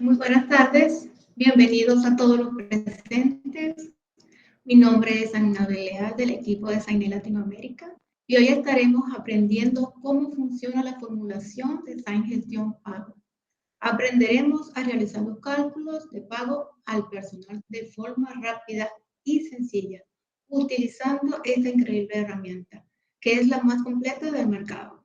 Muy buenas tardes, bienvenidos a todos los presentes. Mi nombre es Anabel Leal del equipo de SAINE Latinoamérica y hoy estaremos aprendiendo cómo funciona la formulación de SAIN Gestión Pago. Aprenderemos a realizar los cálculos de pago al personal de forma rápida y sencilla, utilizando esta increíble herramienta, que es la más completa del mercado.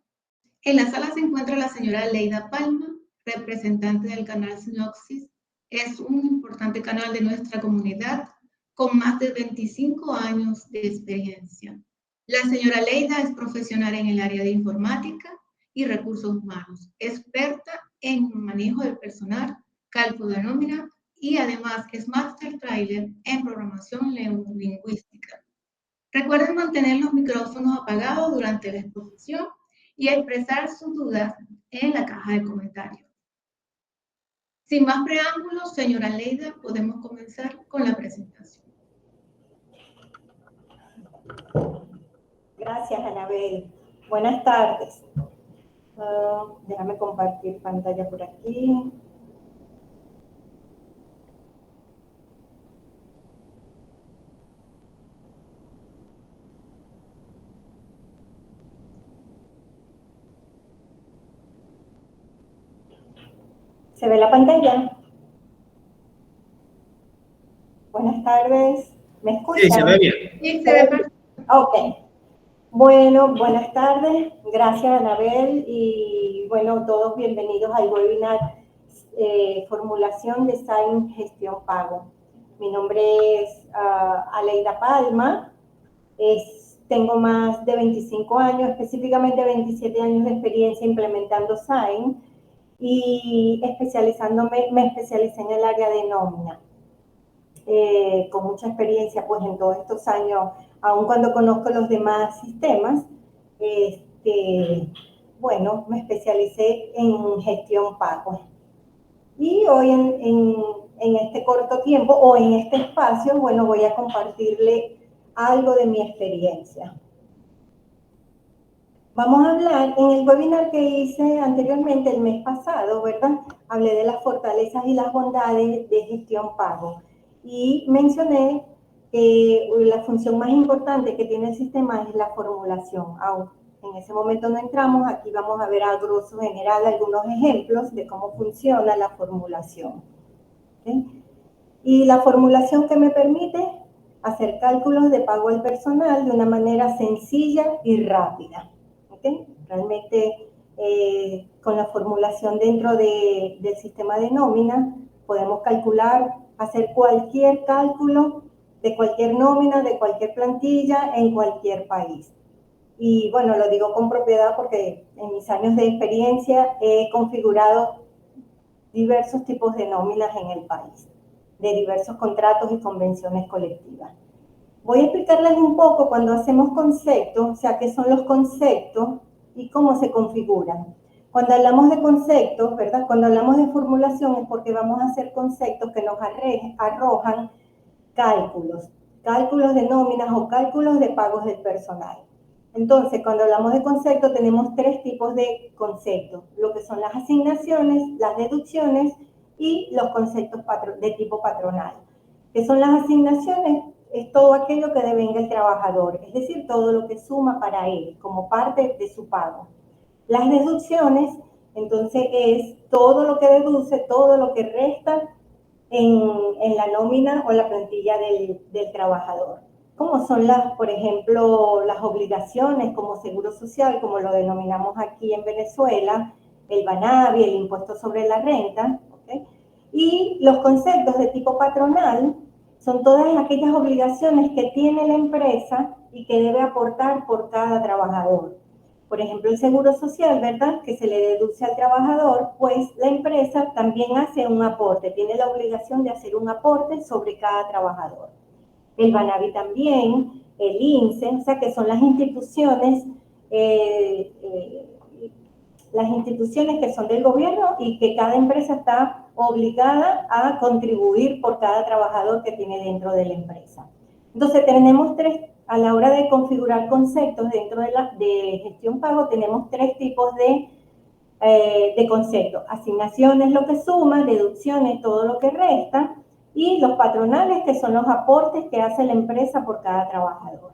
En la sala se encuentra la señora Leida Palma, representante del canal Sinopsis. Es un importante canal de nuestra comunidad con más de 25 años de experiencia. La señora Leida es profesional en el área de informática y recursos humanos, experta en manejo del personal, cálculo de nómina y además es Master Trailer en programación lingüística. Recuerden mantener los micrófonos apagados durante la exposición y expresar sus dudas en la caja de comentarios. Sin más preámbulos, señora Leida, podemos comenzar con la presentación. Gracias, Anabel. Buenas tardes. Déjame compartir pantalla por aquí. ¿Se ve la pantalla? Buenas tardes. ¿Me escuchan? Sí, se ve bien. Sí, se ve perfecto. Ok. Bueno, buenas tardes. Gracias, Anabel. Y bueno, todos bienvenidos al webinar Formulación de SAIN Gestión Pago. Mi nombre es Aleida Palma. Tengo más de 25 años, específicamente 27 años de experiencia implementando SAIN y me especialicé en el área de nómina. Con mucha experiencia pues en todos estos años, aun cuando conozco los demás sistemas, bueno, me especialicé en gestión pago. Y hoy en este corto tiempo o en este espacio, bueno, voy a compartirle algo de mi experiencia. Vamos a hablar, en el webinar que hice anteriormente el mes pasado, ¿verdad? Hablé de las fortalezas y las bondades de gestión pago y mencioné que la función más importante que tiene el sistema es la formulación. Aún en ese momento no entramos, aquí vamos a ver a grosso general algunos ejemplos de cómo funciona la formulación. ¿Okay? Y la formulación que me permite hacer cálculos de pago al personal de una manera sencilla y rápida. ¿Okay? Realmente con la formulación dentro del sistema de nómina podemos calcular, hacer cualquier cálculo de cualquier nómina, de cualquier plantilla en cualquier país. Y bueno, lo digo con propiedad porque en mis años de experiencia he configurado diversos tipos de nóminas en el país, de diversos contratos y convenciones colectivas. Voy a explicarles un poco cuando hacemos conceptos, o sea, qué son los conceptos y cómo se configuran. Cuando hablamos de conceptos, ¿verdad? Cuando hablamos de formulación es porque vamos a hacer conceptos que nos arrojan cálculos de nóminas o cálculos de pagos del personal. Entonces, cuando hablamos de conceptos, tenemos tres tipos de conceptos, lo que son las asignaciones, las deducciones y los conceptos de tipo patronal. ¿Qué son las asignaciones? Es todo aquello que devenga el trabajador, es decir, todo lo que suma para él como parte de su pago. Las deducciones, entonces, es todo lo que deduce, todo lo que resta en la nómina o la plantilla del trabajador. Como son por ejemplo, las obligaciones como seguro social, como lo denominamos aquí en Venezuela, el BANAVI, el impuesto sobre la renta, ¿okay? Y los conceptos de tipo patronal son todas aquellas obligaciones que tiene la empresa y que debe aportar por cada trabajador. Por ejemplo, el seguro social, ¿verdad? Que se le deduce al trabajador, pues la empresa también hace un aporte, tiene la obligación de hacer un aporte sobre cada trabajador. El BANAVI también, el INSE, o sea que son las instituciones que son del gobierno y que cada empresa está obligada a contribuir por cada trabajador que tiene dentro de la empresa. Entonces tenemos a la hora de configurar conceptos dentro de gestión pago, tenemos tres tipos de de conceptos. Asignaciones, lo que suma, deducciones, todo lo que resta, y los patronales, que son los aportes que hace la empresa por cada trabajador.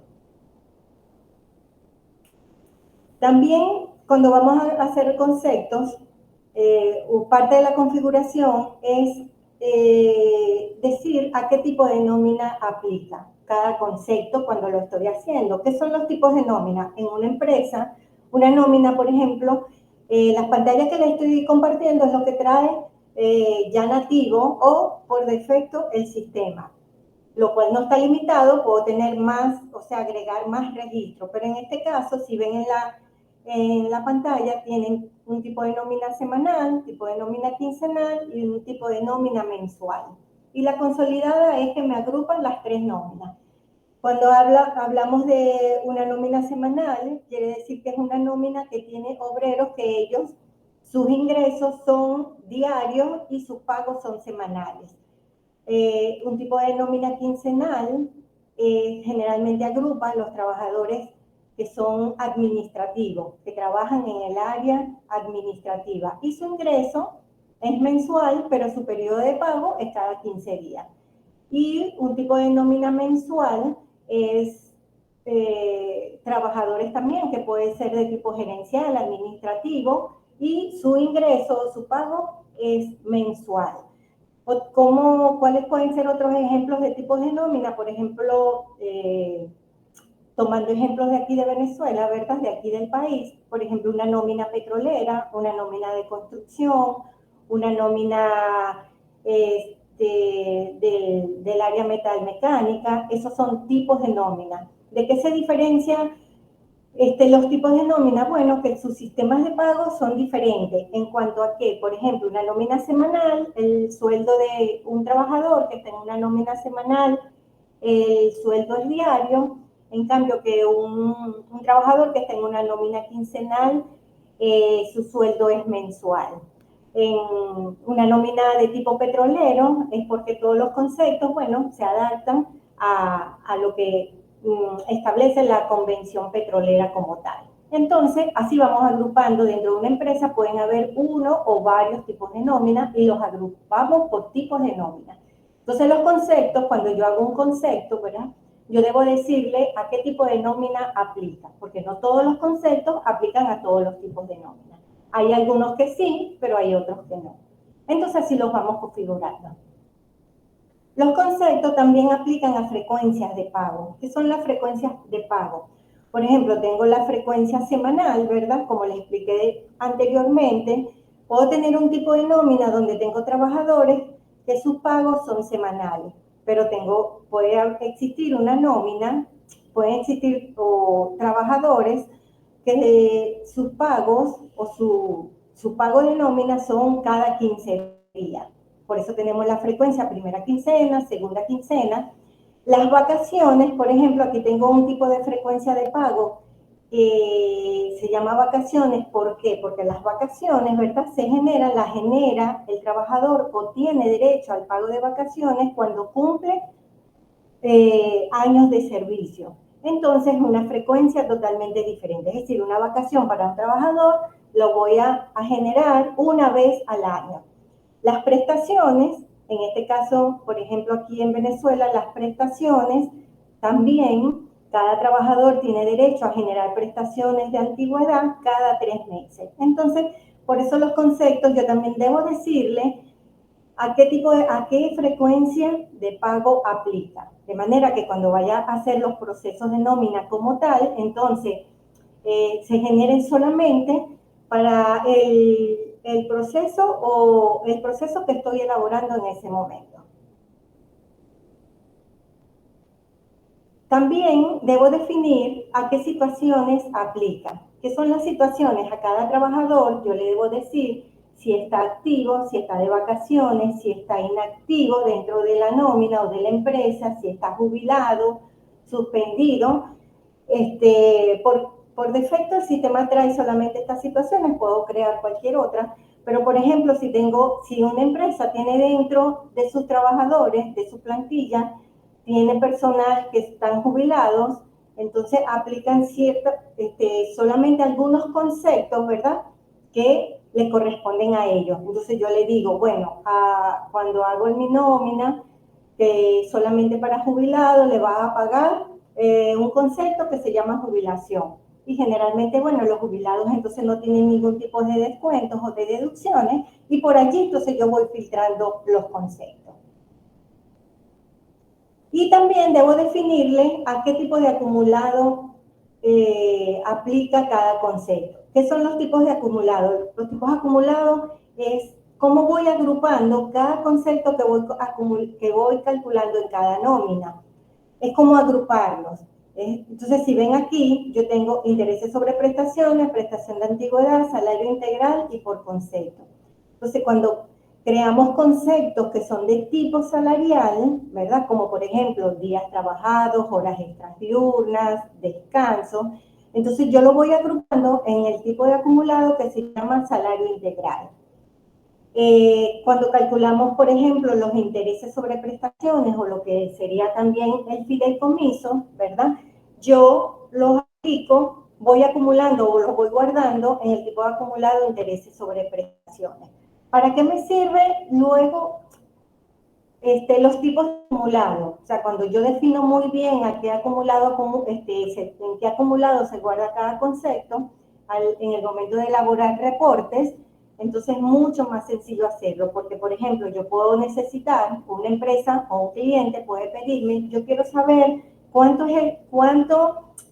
También, cuando vamos a hacer conceptos, parte de la configuración es decir a qué tipo de nómina aplica cada concepto cuando lo estoy haciendo. ¿Qué son los tipos de nómina? En una empresa, una nómina, por ejemplo, las pantallas que les estoy compartiendo es lo que trae ya nativo o por defecto el sistema, lo cual no está limitado, puedo tener más, o sea, agregar más registros, pero en este caso, si ven en la pantalla, tienen un tipo de nómina semanal, tipo de nómina quincenal y un tipo de nómina mensual. Y la consolidada es que me agrupan las tres nóminas. Cuando hablamos de una nómina semanal, quiere decir que es una nómina que tiene obreros que ellos, sus ingresos son diarios y sus pagos son semanales. Un tipo de nómina quincenal generalmente agrupa a los trabajadores que son administrativos, que trabajan en el área administrativa, y su ingreso es mensual, pero su periodo de pago es cada 15 días. Y un tipo de nómina mensual es trabajadores también, que puede ser de tipo gerencial, administrativo, y su ingreso o su pago es mensual. ¿Cuáles pueden ser otros ejemplos de tipos de nómina? Por ejemplo, tomando ejemplos de aquí de Venezuela, ¿verdad? De aquí del país, por ejemplo, una nómina petrolera, una nómina de construcción, una nómina del área metalmecánica. Esos son tipos de nómina. ¿De qué se diferencia los tipos de nómina? Bueno, que sus sistemas de pago son diferentes en cuanto a que, por ejemplo, una nómina semanal, el sueldo de un trabajador que tenga una nómina semanal, el sueldo es diario, en cambio que un trabajador que tenga una nómina quincenal, su sueldo es mensual. En una nómina de tipo petrolero es porque todos los conceptos, bueno, se adaptan a lo que establece la convención petrolera como tal. Entonces, así vamos agrupando. Dentro de una empresa pueden haber uno o varios tipos de nómina y los agrupamos por tipos de nómina. Entonces, los conceptos, cuando yo hago un concepto, ¿verdad? Yo debo decirle a qué tipo de nómina aplica, porque no todos los conceptos aplican a todos los tipos de nómina. Hay algunos que sí, pero hay otros que no. Entonces, así los vamos configurando. Los conceptos también aplican a frecuencias de pago. ¿Qué son las frecuencias de pago? Por ejemplo, tengo la frecuencia semanal, ¿verdad? Como les expliqué anteriormente, puedo tener un tipo de nómina donde tengo trabajadores que sus pagos son semanales, pero puede existir una nómina, pueden existir trabajadores que sus pagos o su pago de nómina son cada 15 días. Por eso tenemos la frecuencia primera quincena, segunda quincena. Las vacaciones, por ejemplo, aquí tengo un tipo de frecuencia de pago que se llama vacaciones. ¿Por qué? Porque las vacaciones, ¿verdad? Las genera el trabajador o tiene derecho al pago de vacaciones cuando cumple años de servicio. Entonces, una frecuencia totalmente diferente. Es decir, una vacación para un trabajador lo voy a generar una vez al año. Las prestaciones, en este caso, por ejemplo, aquí en Venezuela, las prestaciones también, cada trabajador tiene derecho a generar prestaciones de antigüedad cada 3 meses. Entonces, por eso los conceptos yo también debo decirle a qué frecuencia de pago aplica. De manera que cuando vaya a hacer los procesos de nómina como tal, entonces se generen solamente para el proceso que estoy elaborando en ese momento. También debo definir a qué situaciones aplica. ¿Qué son las situaciones? A cada trabajador yo le debo decir si está activo, si está de vacaciones, si está inactivo dentro de la nómina o de la empresa, si está jubilado, suspendido. Por defecto el sistema trae solamente estas situaciones, puedo crear cualquier otra, pero por ejemplo, si una empresa tiene dentro de sus trabajadores, de su plantilla, tiene personal que están jubilados, entonces aplican solamente algunos conceptos, ¿verdad? Que le corresponden a ellos. Entonces yo le digo, bueno, cuando hago mi nómina, que solamente para jubilados le va a pagar un concepto que se llama jubilación. Y generalmente, bueno, los jubilados entonces no tienen ningún tipo de descuentos o de deducciones, y por allí entonces yo voy filtrando los conceptos. Y también debo definirle a qué tipo de acumulado aplica cada concepto. ¿Qué son los tipos de acumulado? Los tipos acumulados es cómo voy agrupando cada concepto que voy calculando en cada nómina. Es como agruparlos. Entonces, si ven aquí, yo tengo intereses sobre prestaciones, prestación de antigüedad, salario integral y por concepto. Entonces, cuando creamos conceptos que son de tipo salarial, ¿verdad? Como por ejemplo, días trabajados, horas extras diurnas, descanso. Entonces, yo lo voy agrupando en el tipo de acumulado que se llama salario integral. Cuando calculamos, por ejemplo, los intereses sobre prestaciones o lo que sería también el fideicomiso, ¿verdad? Yo los aplico, voy acumulando o los voy guardando en el tipo de acumulado de intereses sobre prestaciones. ¿Para qué me sirve luego los tipos de acumulado? O sea, cuando yo defino muy bien a qué acumulado, en qué acumulado se guarda cada concepto, en el momento de elaborar reportes, entonces es mucho más sencillo hacerlo, porque por ejemplo, yo puedo necesitar, una empresa o un cliente puede pedirme, yo quiero saber cuánto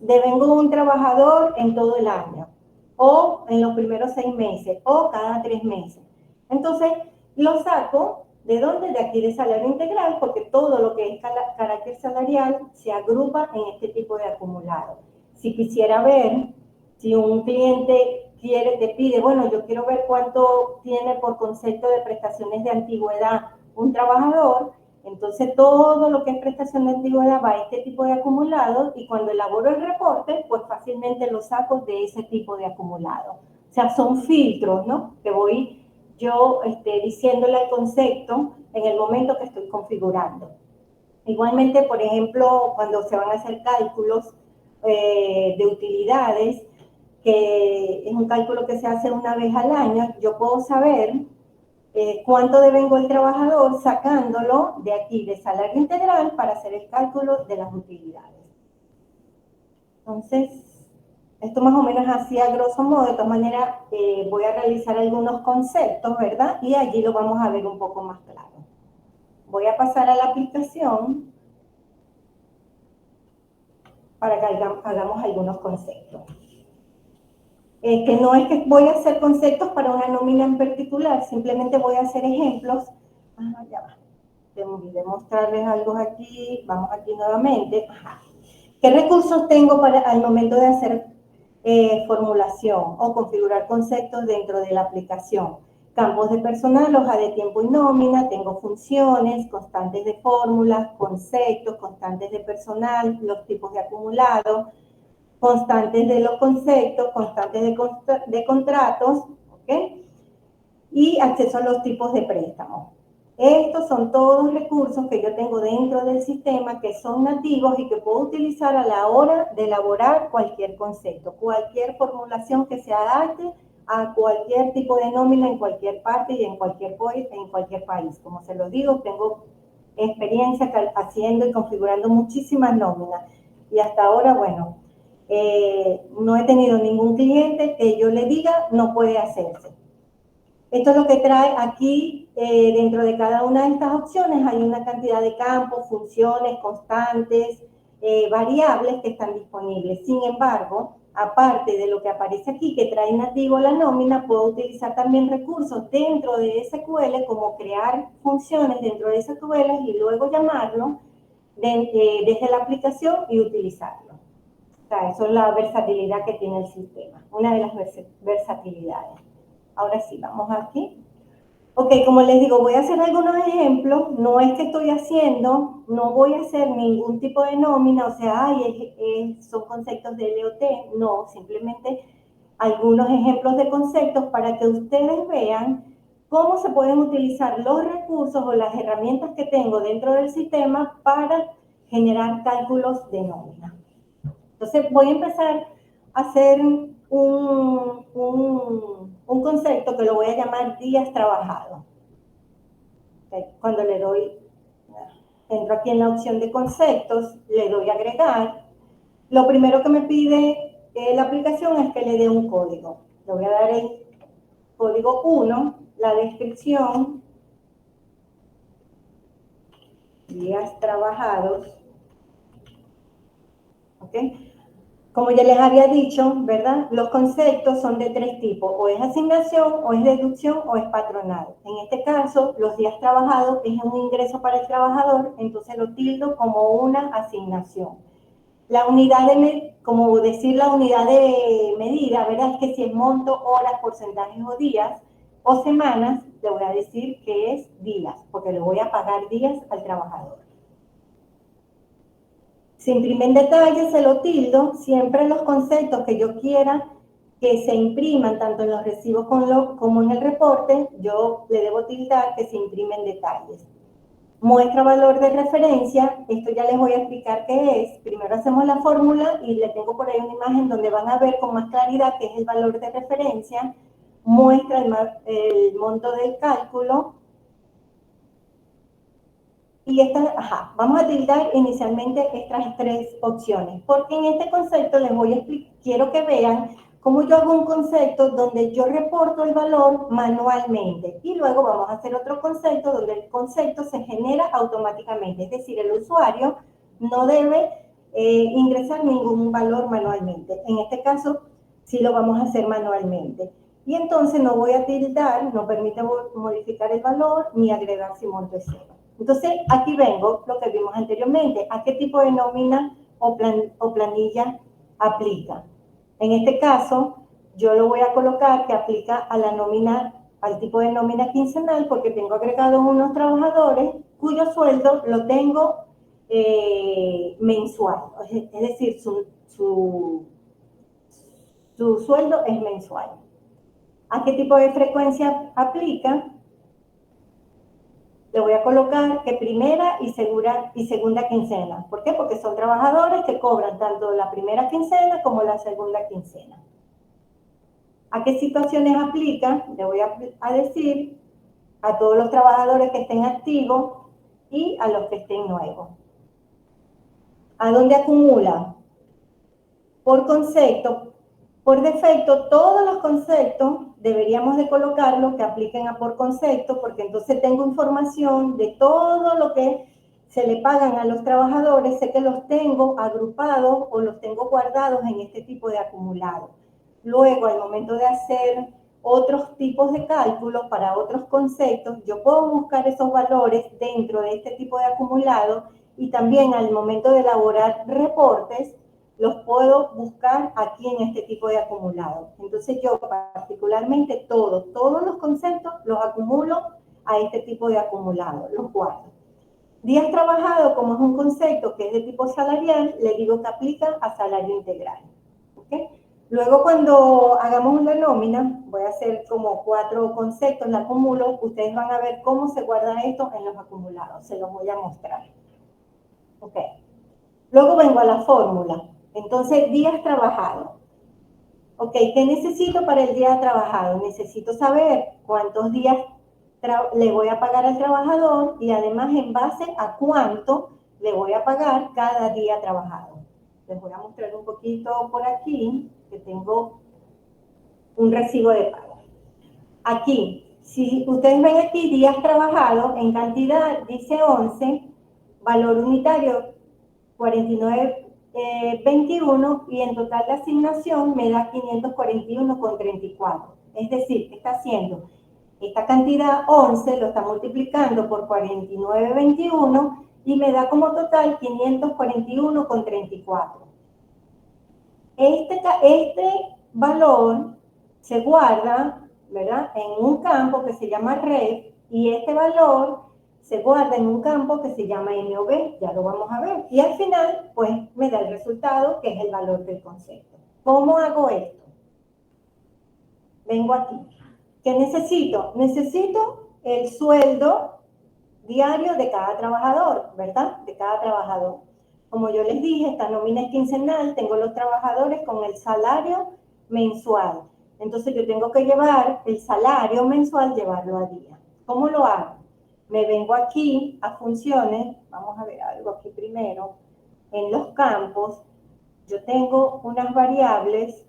devengo un trabajador en todo el año, o en los primeros 6 meses, o cada 3 meses. Entonces, lo saco, ¿de dónde? De aquí de salario integral, porque todo lo que es carácter salarial se agrupa en este tipo de acumulado. Si quisiera ver, si un cliente te pide, bueno, yo quiero ver cuánto tiene por concepto de prestaciones de antigüedad un trabajador, entonces todo lo que es prestación de antigüedad va a este tipo de acumulado, y cuando elaboro el reporte, pues fácilmente lo saco de ese tipo de acumulado. O sea, son filtros, ¿no? Que voy yo diciéndole al concepto en el momento que estoy configurando. Igualmente, por ejemplo, cuando se van a hacer cálculos de utilidades, que es un cálculo que se hace una vez al año, yo puedo saber cuánto devengo el trabajador sacándolo de aquí, de salario integral, para hacer el cálculo de las utilidades. Entonces, esto más o menos así a grosso modo. De todas maneras, voy a realizar algunos conceptos, ¿verdad? Y allí lo vamos a ver un poco más claro. Voy a pasar a la aplicación para que hagamos algunos conceptos. Que no es que voy a hacer conceptos para una nómina en particular, simplemente voy a hacer ejemplos. Ya va. De mostrarles algo aquí. Vamos aquí nuevamente. ¿Qué recursos tengo al momento de hacer formulación o configurar conceptos dentro de la aplicación? Campos de personal, hoja de tiempo y nómina, tengo funciones, constantes de fórmulas, conceptos, constantes de personal, los tipos de acumulado, constantes de los conceptos, constantes de contratos, ¿ok? Y acceso a los tipos de préstamos. Estos son todos recursos que yo tengo dentro del sistema, que son nativos y que puedo utilizar a la hora de elaborar cualquier concepto, cualquier formulación que se adapte a cualquier tipo de nómina en cualquier parte y en cualquier país. Como se lo digo, tengo experiencia haciendo y configurando muchísimas nóminas. Y hasta ahora, bueno, no he tenido ningún cliente que yo le diga no puede hacerse. Esto es lo que trae aquí, dentro de cada una de estas opciones hay una cantidad de campos, funciones, constantes, variables que están disponibles. Sin embargo, aparte de lo que aparece aquí, que trae nativo la nómina, puedo utilizar también recursos dentro de SQL, como crear funciones dentro de SQL y luego llamarlo desde la aplicación y utilizarlo. O sea, eso es la versatilidad que tiene el sistema, una de las versatilidades. Ahora sí, vamos aquí. Ok, como les digo, voy a hacer algunos ejemplos. No es que estoy haciendo, no voy a hacer ningún tipo de nómina, o sea, son conceptos de LOT. No, simplemente algunos ejemplos de conceptos para que ustedes vean cómo se pueden utilizar los recursos o las herramientas que tengo dentro del sistema para generar cálculos de nómina. Entonces, voy a empezar a hacer un un concepto que lo voy a llamar días trabajados. Cuando le doy, entro aquí en la opción de conceptos, le doy a agregar. Lo primero que me pide la aplicación es que le dé un código. Le voy a dar el código 1, la descripción, días trabajados, ¿ok? Como ya les había dicho, ¿verdad? Los conceptos son de tres tipos, o es asignación, o es deducción, o es patronal. En este caso, los días trabajados es un ingreso para el trabajador, entonces lo tildo como una asignación. La unidad de, como decir la unidad de medida, ¿verdad? Es que si es monto, horas, porcentajes o días, o semanas, le voy a decir que es días, porque le voy a pagar días al trabajador. Se imprime en detalle, se lo tildo, siempre los conceptos que yo quiera que se impriman tanto en los recibos como en el reporte, yo le debo tildar que se imprimen detalles. Muestra valor de referencia, esto ya les voy a explicar qué es. Primero hacemos la fórmula y le tengo por ahí una imagen donde van a ver con más claridad qué es el valor de referencia. Muestra el monto del cálculo. Y vamos a tildar inicialmente estas tres opciones, porque en este concepto les voy a explicar, quiero que vean cómo yo hago un concepto donde yo reporto el valor manualmente y luego vamos a hacer otro concepto donde el concepto se genera automáticamente, es decir, el usuario no debe ingresar ningún valor manualmente. En este caso, sí lo vamos a hacer manualmente. Y entonces no voy a tildar, no permite modificar el valor ni agregar si monto es cero. Entonces, aquí vengo, lo que vimos anteriormente, a qué tipo de nómina o planilla aplica. En este caso, yo lo voy a colocar que aplica a la nómina, al tipo de nómina quincenal, porque tengo agregados unos trabajadores cuyo sueldo lo tengo mensual, es decir, su sueldo es mensual. ¿A qué tipo de frecuencia aplica? Le voy a colocar que primera y segunda quincena. ¿Por qué? Porque son trabajadores que cobran tanto la primera quincena como la segunda quincena. ¿A qué situaciones aplica? Le voy a decir a todos los trabajadores que estén activos y a los que estén nuevos. ¿A dónde acumula? Por concepto. Por defecto, todos los conceptos deberíamos de colocarlos que apliquen a por concepto, porque entonces tengo información de todo lo que se le pagan a los trabajadores, sé que los tengo agrupados o los tengo guardados en este tipo de acumulado. Luego, al momento de hacer otros tipos de cálculos para otros conceptos, yo puedo buscar esos valores dentro de este tipo de acumulado y también al momento de elaborar reportes, los puedo buscar aquí en este tipo de acumulado. Entonces yo particularmente todos los conceptos los acumulo a este tipo de acumulado, los guardo. Días trabajados, como es un concepto que es de tipo salarial, le digo que aplica a salario integral. ¿Okay? Luego cuando hagamos una nómina, voy a hacer como 4 conceptos, la acumulo, ustedes van a ver cómo se guarda esto en los acumulados, se los voy a mostrar. Ok. Luego vengo a la fórmula. Entonces, días trabajados. Ok, ¿qué necesito para el día trabajado? Necesito saber cuántos días le voy a pagar al trabajador y además en base a cuánto le voy a pagar cada día trabajado. Les voy a mostrar un poquito por aquí, que tengo un recibo de pago. Aquí, si ustedes ven aquí días trabajados, en cantidad dice 11, valor unitario 49.21 y en total de asignación me da 541,34. Es decir, ¿qué está haciendo? Esta cantidad 11 lo está multiplicando por 49.21 y me da como total 541,34. Este valor se guarda, ¿verdad?, en un campo que se llama ref y este valor se guarda en un campo que se llama NOV, ya lo vamos a ver. Y al final, pues, me da el resultado, que es el valor del concepto. ¿Cómo hago esto? Vengo aquí. ¿Qué necesito? Necesito el sueldo diario de cada trabajador, ¿verdad? De cada trabajador. Como yo les dije, esta nómina es quincenal, tengo los trabajadores con el salario mensual. Entonces yo tengo que llevar el salario mensual, llevarlo a día. ¿Cómo lo hago? Me vengo aquí a funciones, vamos a ver algo aquí primero, en los campos, yo tengo unas variables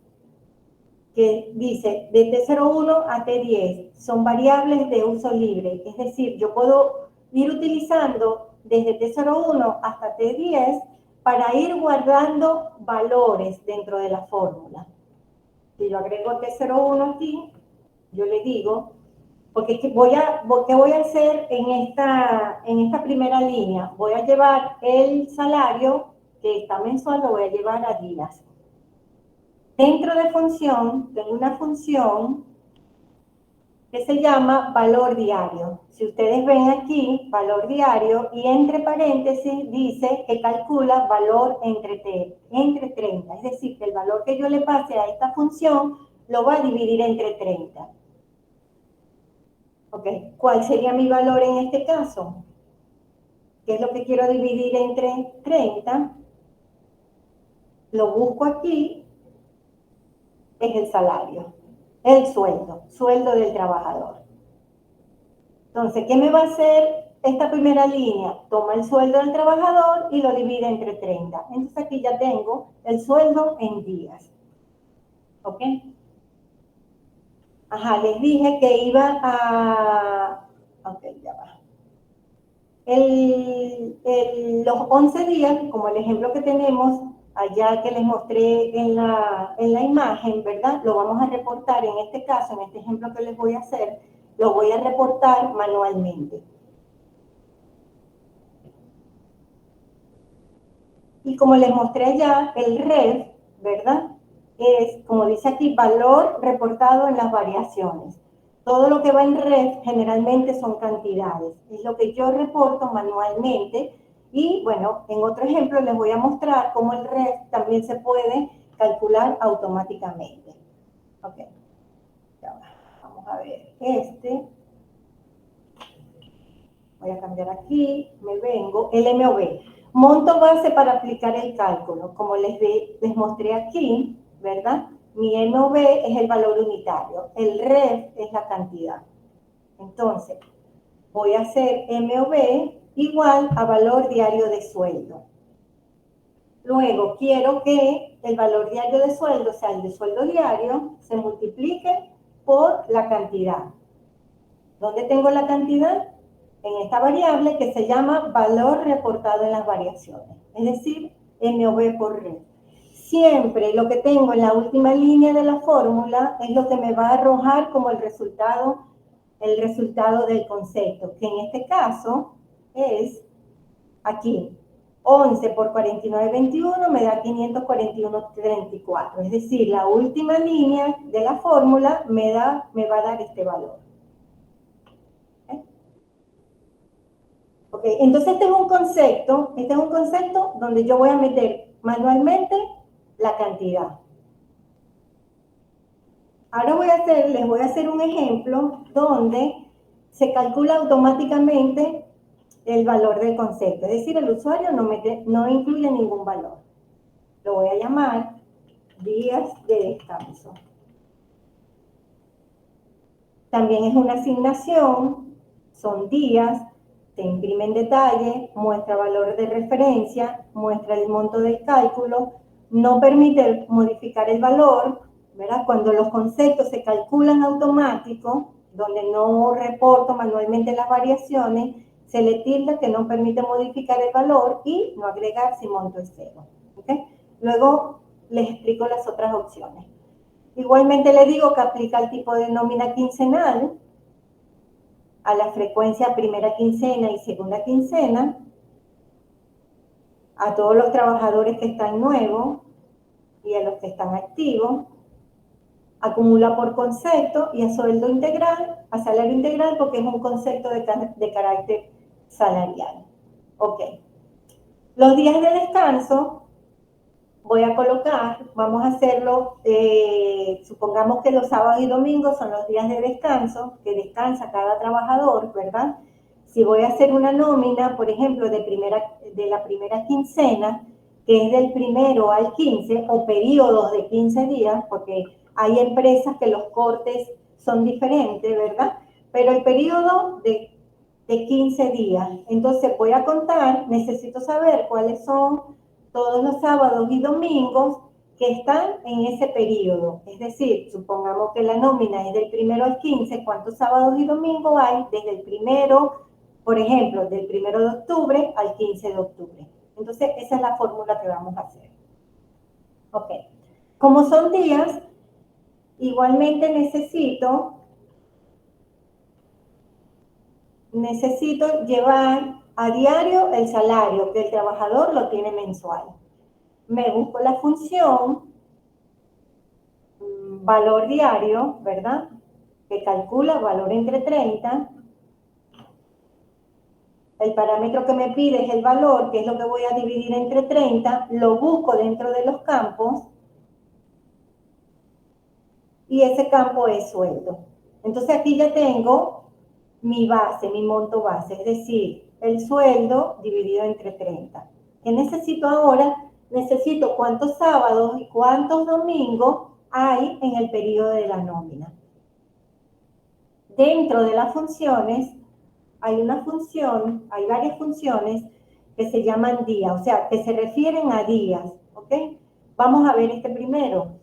que dice de T01 a T10, son variables de uso libre, es decir, yo puedo ir utilizando desde T01 hasta T10 para ir guardando valores dentro de la fórmula. Si yo agrego T01 aquí, yo le digo, porque ¿qué voy a hacer en esta primera línea? Voy a llevar el salario que está mensual, lo voy a llevar a días. Dentro de función, tengo una función que se llama valor diario. Si ustedes ven aquí, valor diario, y entre paréntesis dice que calcula valor entre 30. Es decir, que el valor que yo le pase a esta función lo va a dividir entre 30. ¿Ok? ¿Cuál sería mi valor en este caso? ¿Qué es lo que quiero dividir entre 30? Lo busco aquí. Es el salario, el sueldo del trabajador. Entonces, ¿qué me va a hacer esta primera línea? Toma el sueldo del trabajador y lo divide entre 30. Entonces aquí ya tengo el sueldo en días. ¿Ok? Ajá, les dije que iba a... Ok, ya va. Los 11 días, como el ejemplo que tenemos allá que les mostré en la imagen, ¿verdad? Lo vamos a reportar en este caso, en este ejemplo que les voy a hacer, lo voy a reportar manualmente. Y como les mostré allá, el REF, ¿verdad? Es, como dice aquí, valor reportado en las variaciones. Todo lo que va en REF generalmente son cantidades. Es lo que yo reporto manualmente. Y bueno, en otro ejemplo les voy a mostrar cómo el REF también se puede calcular automáticamente. Ok. Ya va. Vamos a ver este. Voy a cambiar aquí. Me vengo. El MOV. Monto base para aplicar el cálculo. Como les mostré aquí, ¿verdad? Mi MOV es el valor unitario. El REF es la cantidad. Entonces, voy a hacer MOV igual a valor diario de sueldo. Luego, quiero que el valor diario de sueldo, o sea, el de sueldo diario, se multiplique por la cantidad. ¿Dónde tengo la cantidad? En esta variable que se llama valor reportado en las variaciones. Es decir, MOV por REF. Siempre lo que tengo en la última línea de la fórmula es lo que me va a arrojar como el resultado del concepto, que en este caso es aquí. 11 por 49,21 me da 541,34. Es decir, la última línea de la fórmula me va a dar este valor. Okay, entonces este es un concepto donde yo voy a meter manualmente la cantidad. Ahora les voy a hacer un ejemplo donde se calcula automáticamente el valor del concepto. Es decir, el usuario no incluye ningún valor. Lo voy a llamar días de descanso. También es una asignación, son días, se imprime en detalle, muestra valor de referencia, muestra el monto del cálculo, no permite modificar el valor, ¿verdad? Cuando los conceptos se calculan automático, donde no reporto manualmente las variaciones, se le tilda que no permite modificar el valor y no agregar si monto es cero. ¿Okay? Luego les explico las otras opciones. Igualmente le digo que aplica el tipo de nómina quincenal a la frecuencia primera quincena y segunda quincena, a todos los trabajadores que están nuevos y a los que están activos, acumula por concepto y a sueldo integral, a salario integral porque es un concepto de carácter salarial. Ok. Los días de descanso voy a colocar, vamos a hacerlo, supongamos que los sábados y domingos son los días de descanso, que descansa cada trabajador, ¿verdad? Si voy a hacer una nómina, por ejemplo, de la primera quincena, que es del 1 al 15, o periodos de 15 días, porque Hay empresas que los cortes son diferentes, ¿verdad? Pero el periodo de 15 días. Entonces voy a contar, necesito saber cuáles son todos los sábados y domingos que están en ese periodo. Es decir, supongamos que la nómina es del 1 al 15, ¿cuántos sábados y domingos hay desde el primero, por ejemplo, del 1 de octubre al 15 de octubre? Entonces, esa es la fórmula que vamos a hacer. Ok. Como son días, igualmente necesito llevar a diario el salario que el trabajador lo tiene mensual. Me busco la función valor diario, ¿verdad? Que calcula valor entre 30. El parámetro que me pide es el valor, que es lo que voy a dividir entre 30. Lo busco dentro de los campos. Y ese campo es sueldo. Entonces aquí ya tengo mi base, mi monto base, es decir, el sueldo dividido entre 30. ¿Qué necesito ahora? Necesito cuántos sábados y cuántos domingos hay en el periodo de la nómina. Dentro de las funciones hay varias funciones que se llaman días, o sea, que se refieren a días, ¿ok? Vamos a ver este primero.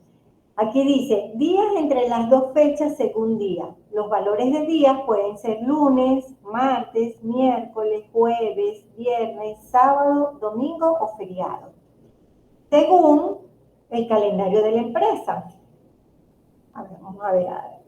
Aquí dice, días entre las dos fechas según día. Los valores de días pueden ser lunes, martes, miércoles, jueves, viernes, sábado, domingo o feriado, según el calendario de la empresa. A ver, vamos a ver algo.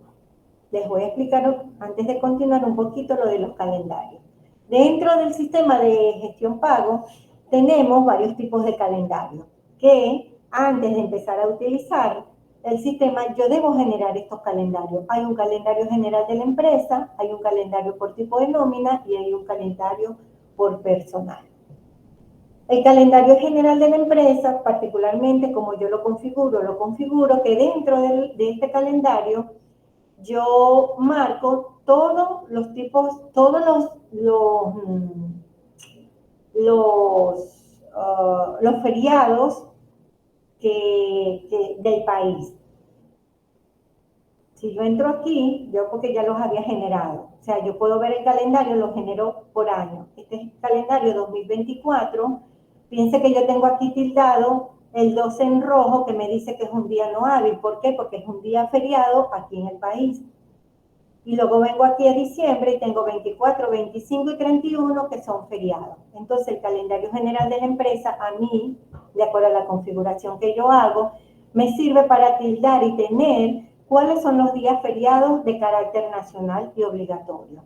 Les voy a explicar antes de continuar un poquito lo de los calendarios. Dentro del sistema de gestión pago tenemos varios tipos de calendarios que antes de empezar a utilizar el sistema, yo debo generar estos calendarios. Hay un calendario general de la empresa, hay un calendario por tipo de nómina y hay un calendario por personal. El calendario general de la empresa, particularmente como yo lo configuro que dentro de este calendario yo marco todos los tipos, todos los feriados del país. Si yo entro aquí, yo porque ya los había generado, o sea, yo puedo ver el calendario, lo genero por año. Este es el calendario 2024. Piense que yo tengo aquí tildado el 12 en rojo, que me dice que es un día no hábil. ¿Por qué? Porque es un día feriado aquí en el país. Y luego vengo aquí a diciembre y tengo 24, 25 y 31 que son feriados. Entonces el calendario general de la empresa, a mí, de acuerdo a la configuración que yo hago, me sirve para tildar y tener cuáles son los días feriados de carácter nacional y obligatorio.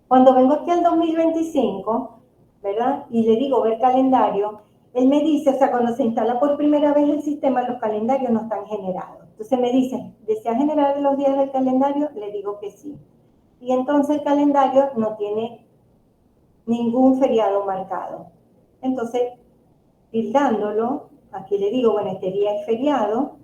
Cuando vengo aquí al 2025, ¿verdad? Y le digo ver calendario, él me dice, o sea, cuando se instala por primera vez el sistema, los calendarios no están generados. Entonces me dice, ¿desea generar los días del calendario? Le digo que sí. Y entonces el calendario no tiene ningún feriado marcado. Entonces, tildándolo, aquí le digo, bueno, este día es feriado,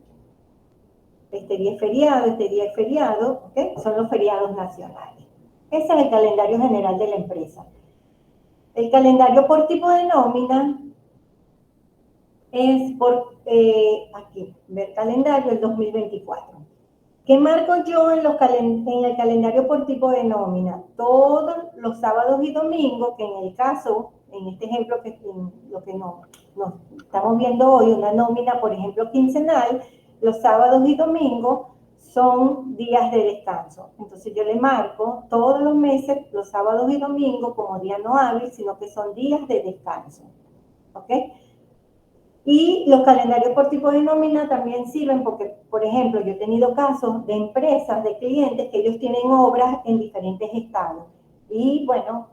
este día es feriado, este día es feriado, ¿ok? Son los feriados nacionales. Ese es el calendario general de la empresa. El calendario por tipo de nómina es por, aquí, ver calendario, el 2024. ¿Qué marco yo en el calendario por tipo de nómina? Todos los sábados y domingos, que en el caso, en este ejemplo, que lo que nos estamos viendo hoy, una nómina, por ejemplo, quincenal, los sábados y domingos son días de descanso. Entonces yo le marco todos los meses, los sábados y domingos, como día no hábil, sino que son días de descanso. ¿Ok? Y los calendarios por tipo de nómina también sirven porque, por ejemplo, yo he tenido casos de empresas, de clientes, que ellos tienen obras en diferentes estados. Y bueno,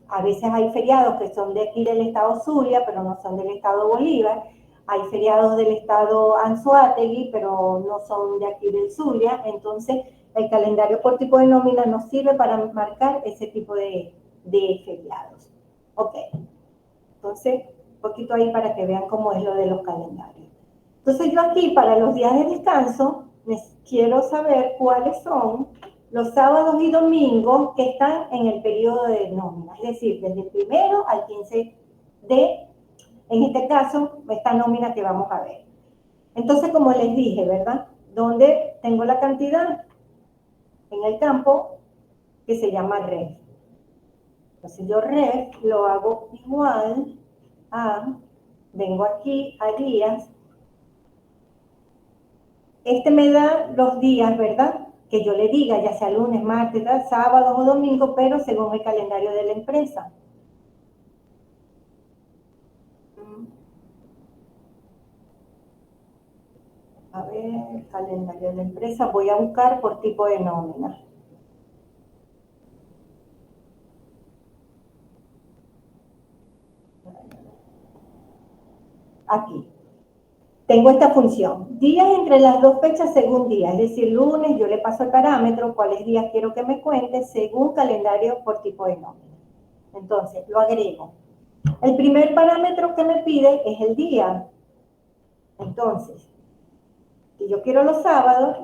a veces hay feriados que son de aquí del estado Zulia, pero no son del estado Bolívar. Hay feriados del estado Anzoátegui, pero no son de aquí del Zulia. Entonces, el calendario por tipo de nómina nos sirve para marcar ese tipo de feriados. Ok. Entonces, un poquito ahí para que vean cómo es lo de los calendarios. Entonces yo aquí para los días de descanso quiero saber cuáles son los sábados y domingos que están en el periodo de nómina, es decir, desde el 1 al 15 de, en este caso, esta nómina que vamos a ver. Entonces, como les dije, ¿verdad? Donde tengo la cantidad en el campo que se llama ref. Entonces yo ref lo hago igual a, vengo aquí a días. Este me da los días, ¿verdad? Que yo le diga, ya sea lunes, martes, sábado o domingo, pero según el calendario de la empresa. A ver, calendario de la empresa, voy a buscar por tipo de nómina. Aquí. Tengo esta función, días entre las dos fechas según día, es decir, lunes yo le paso el parámetro, cuáles días quiero que me cuente según calendario por tipo de nómina. Entonces, lo agrego. El primer parámetro que me pide es el día. Entonces, si yo quiero los sábados,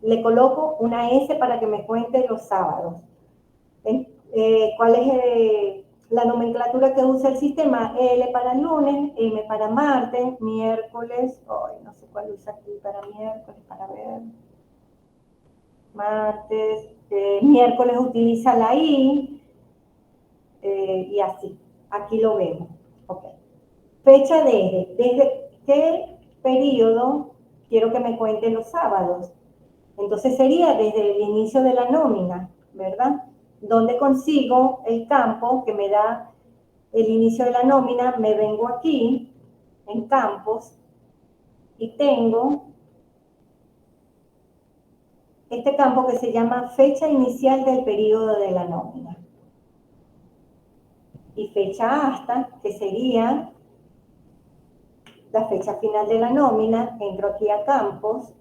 le coloco una S para que me cuente los sábados. ¿Cuál es la nomenclatura que usa el sistema? L para lunes, M para martes, miércoles, no sé cuál usa aquí para miércoles, para ver. Martes, miércoles utiliza la I, y así. Aquí lo vemos. Ok. Fecha desde qué periodo quiero que me cuente los sábados. Entonces sería desde el inicio de la nómina, ¿verdad? Donde consigo el campo que me da el inicio de la nómina, me vengo aquí en campos y tengo este campo que se llama fecha inicial del periodo de la nómina. Y fecha hasta, que sería la fecha final de la nómina, entro aquí a campos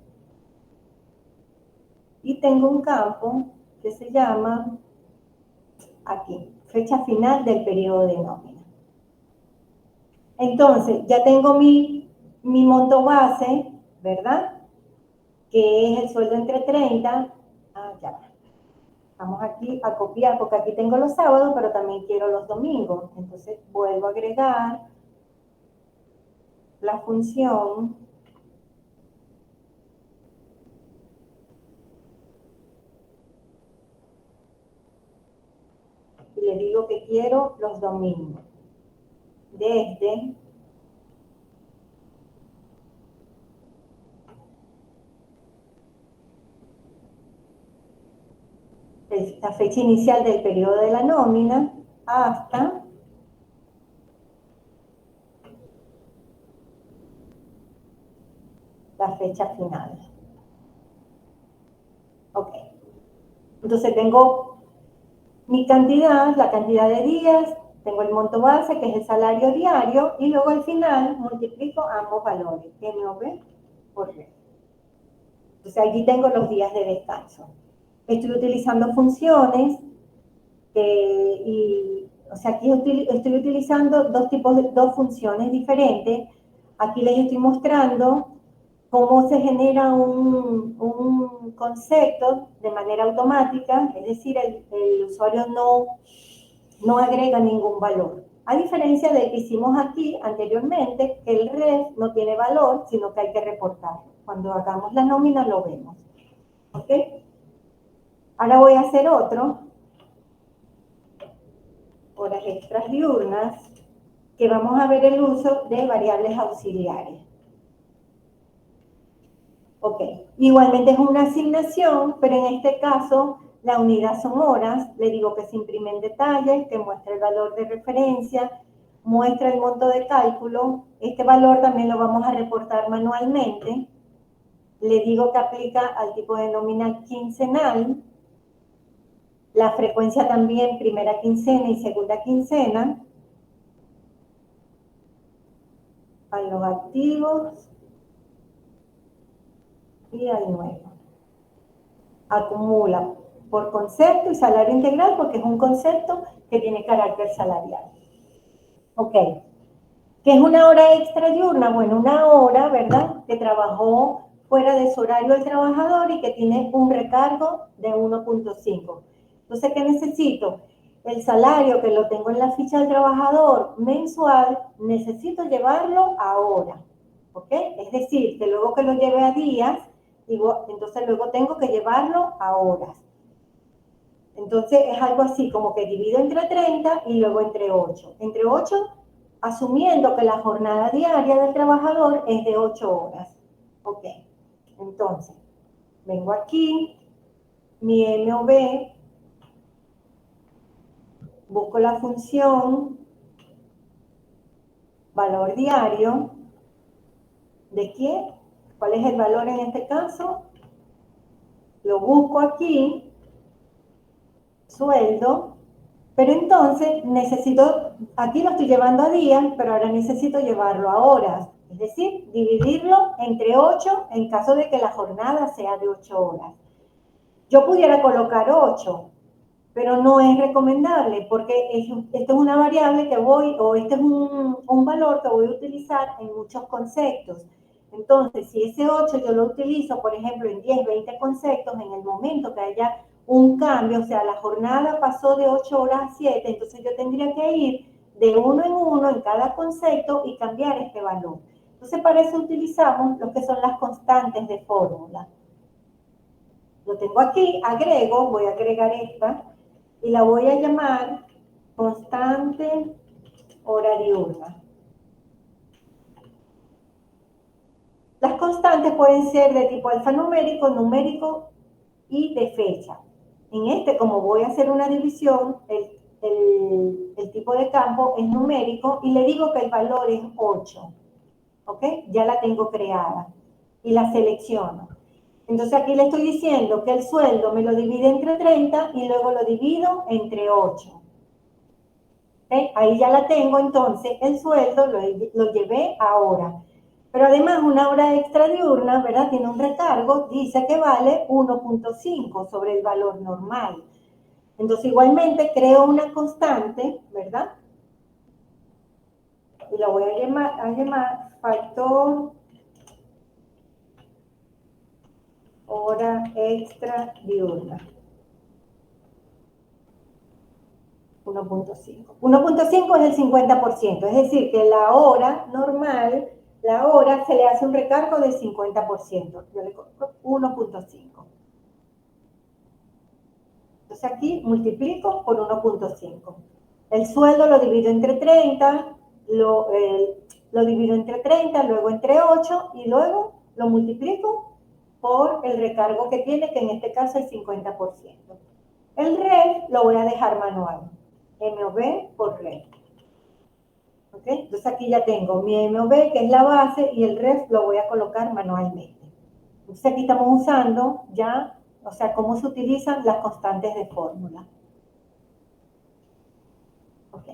y tengo un campo que se llama aquí, fecha final del periodo de nómina. Entonces, ya tengo mi monto base, ¿verdad? Que es el sueldo entre 30. Ya. Vamos aquí a copiar, porque aquí tengo los sábados, pero también quiero los domingos. Entonces, vuelvo a agregar la función y le digo que quiero los domingos. Desde la fecha inicial del periodo de la nómina hasta la fecha final. Ok. Entonces tengo mi cantidad, la cantidad de días, tengo el monto base, que es el salario diario, y luego al final multiplico ambos valores, MOV por R. Entonces allí tengo los días de descanso. Estoy utilizando funciones, o sea, aquí estoy utilizando dos funciones diferentes. Aquí les estoy mostrando cómo se genera un concepto de manera automática, es decir, el usuario no agrega ningún valor. A diferencia del que hicimos aquí anteriormente, que el ref no tiene valor, sino que hay que reportarlo. Cuando hagamos la nómina lo vemos. ¿Ok? Ahora voy a hacer otro, horas extras diurnas, que vamos a ver el uso de variables auxiliares. Ok, igualmente es una asignación, pero en este caso la unidad son horas. Le digo que se imprime en detalle, que muestra el valor de referencia, muestra el monto de cálculo. Este valor también lo vamos a reportar manualmente. Le digo que aplica al tipo de nómina quincenal. La frecuencia también, primera quincena y segunda quincena. A los activos y al nuevo. Acumula por concepto y salario integral, porque es un concepto que tiene carácter salarial. Ok. ¿Qué es una hora extra diurna? Bueno, una hora, ¿verdad?, que trabajó fuera de su horario el trabajador y que tiene un recargo de 1.5. Entonces, ¿qué necesito? El salario que lo tengo en la ficha del trabajador mensual, necesito llevarlo a hora. ¿ok? Es decir, que luego que lo lleve a días, digo, entonces luego tengo que llevarlo a horas. Entonces es algo así como que divido entre 30 y luego entre 8. Entre 8, asumiendo que la jornada diaria del trabajador es de 8 horas. Ok, entonces vengo aquí, mi MOB, busco la función valor diario. ¿De quién? ¿Cuál es el valor en este caso? Lo busco aquí, sueldo, pero entonces necesito, aquí lo estoy llevando a días, pero ahora necesito llevarlo a horas, es decir, dividirlo entre 8 en caso de que la jornada sea de 8 horas. Yo pudiera colocar 8, pero no es recomendable porque esto es una variable que voy, o este es un valor que voy a utilizar en muchos conceptos. Entonces, si ese 8 yo lo utilizo, por ejemplo, en 10, 20 conceptos, en el momento que haya un cambio, o sea, la jornada pasó de 8 horas a 7, entonces yo tendría que ir de uno en uno en cada concepto y cambiar este valor. Entonces, para eso utilizamos lo que son las constantes de fórmula. Lo tengo aquí, agrego, voy a agregar esta, y la voy a llamar constante hora diurna. Las constantes pueden ser de tipo alfanumérico, numérico y de fecha. En este, como voy a hacer una división, el tipo de campo es numérico y le digo que el valor es 8. ¿Ok? Ya la tengo creada y la selecciono. Entonces aquí le estoy diciendo que el sueldo me lo divide entre 30 y luego lo divido entre 8. ¿Okay? Ahí ya la tengo, entonces el sueldo lo llevé ahora. Pero además una hora extra diurna, ¿verdad? Tiene un recargo, dice que vale 1.5 sobre el valor normal. Entonces igualmente creo una constante, ¿verdad? Y la voy a llamar factor hora extra diurna. 1.5. 1.5 es el 50%, es decir, que la hora normal, la hora se le hace un recargo del 50%. Yo le coloco 1.5. Entonces aquí multiplico por 1.5. El sueldo lo divido entre 30, lo divido entre 30, luego entre 8 y luego lo multiplico por el recargo que tiene, que en este caso es 50%. El ref lo voy a dejar manual. MOB por ref. ¿Ok? Entonces aquí ya tengo mi MOB, que es la base, y el ref lo voy a colocar manualmente. Entonces aquí estamos usando ya, o sea, cómo se utilizan las constantes de fórmula. Ok.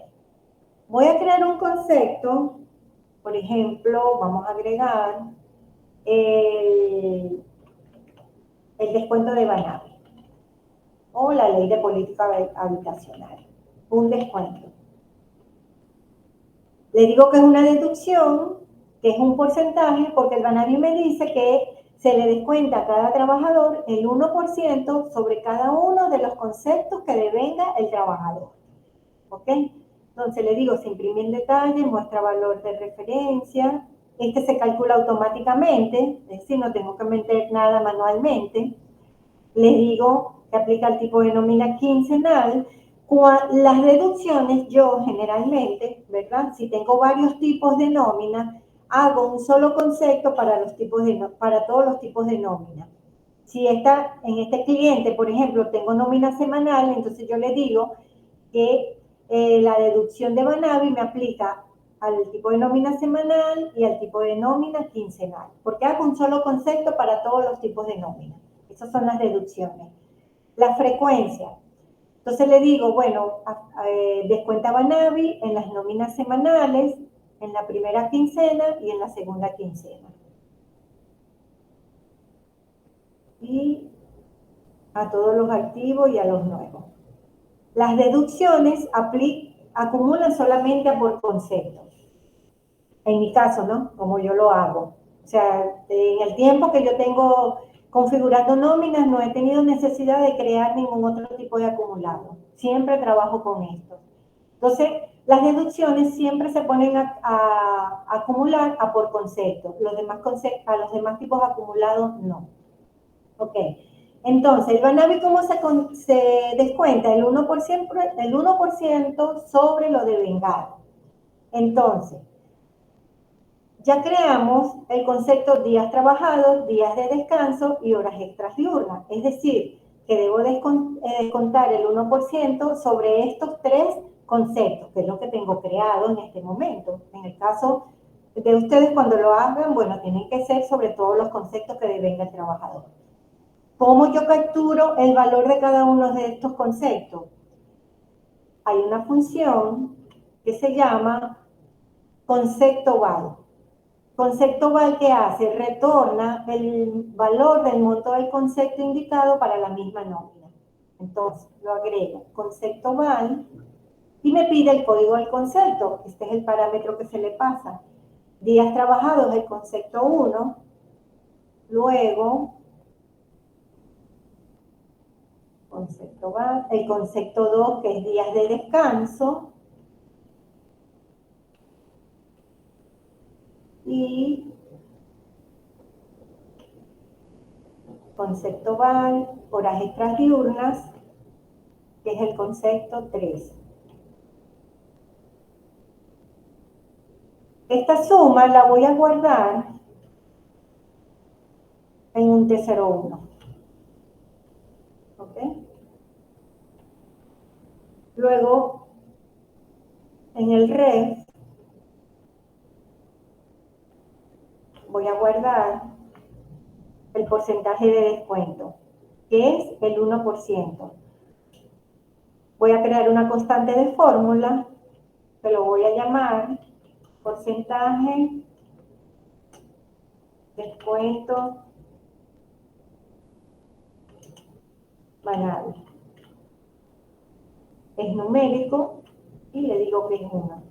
Voy a crear un concepto, por ejemplo, vamos a agregar el descuento de Banavi o la ley de política habitacional. Un descuento. Le digo que es una deducción, que es un porcentaje, porque el Banavi me dice que se le descuenta a cada trabajador el 1% sobre cada uno de los conceptos que devenga el trabajador. ¿Ok? Entonces le digo, se imprime en detalle, muestra valor de referencia, este se calcula automáticamente, es decir, no tengo que meter nada manualmente. Le digo que aplica el tipo de nómina quincenal. Las deducciones, yo generalmente, ¿verdad? Si tengo varios tipos de nómina, hago un solo concepto para todos los tipos de nómina. Si en este cliente, por ejemplo, tengo nómina semanal, entonces yo le digo que la deducción de Banavi me aplica al tipo de nómina semanal y al tipo de nómina quincenal, porque hago un solo concepto para todos los tipos de nómina. Esas son las deducciones. La frecuencia. Entonces le digo, bueno, descuenta Banavi en las nóminas semanales, en la primera quincena y en la segunda quincena. Y a todos los activos y a los nuevos. Las deducciones acumulan solamente por conceptos. En mi caso, ¿no? Como yo lo hago. O sea, en el tiempo que yo tengo configurando nóminas, no he tenido necesidad de crear ningún otro tipo de acumulado. Siempre trabajo con esto. Entonces, Las deducciones siempre se ponen a acumular a por concepto. A los demás tipos acumulados no. Ok. Entonces, el Banabi, ¿cómo se descuenta? El 1% sobre lo devengado. Entonces, ya creamos el concepto días trabajados, días de descanso y horas extras diurnas. Es decir, que debo descontar el 1% sobre estos tres conceptos, que es lo que tengo creado en este momento. En el caso de ustedes, cuando lo hagan, bueno, tienen que ser sobre todos los conceptos que devenga el trabajador. ¿Cómo yo capturo el valor de cada uno de estos conceptos? Hay una función que se llama concepto val. Concepto val, ¿qué hace? Retorna el valor del monto del concepto indicado para la misma nómina. Entonces, lo agrego, concepto val, y me pide el código del concepto. Este es el parámetro que se le pasa. Días trabajados, el concepto 1. Luego, concepto val, el concepto 2, que es días de descanso. Y concepto val, horas extras diurnas, que es el concepto 3. Esta suma la voy a guardar en un T01. ¿Ok? Luego, en el ref, voy a guardar el porcentaje de descuento, que es el 1%. Voy a crear una constante de fórmula, que lo voy a llamar porcentaje descuento Banabi. Es numérico y le digo que es 1.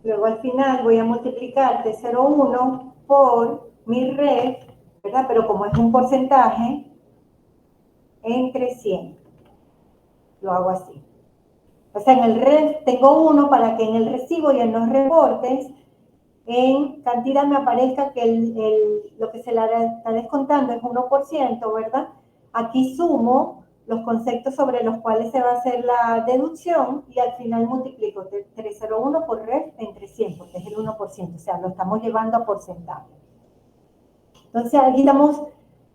Luego al final voy a multiplicar T01 por mi ref, ¿verdad? Pero como es un porcentaje, entre 100. Lo hago así. O sea, en el ref tengo 1 para que en el recibo y en los reportes, en cantidad me aparezca que lo que se le está descontando es 1%, ¿verdad? Aquí sumo los conceptos sobre los cuales se va a hacer la deducción y al final multiplico 301 por ref entre 100, porque es el 1%, o sea, lo estamos llevando a porcentaje. Entonces, aquí estamos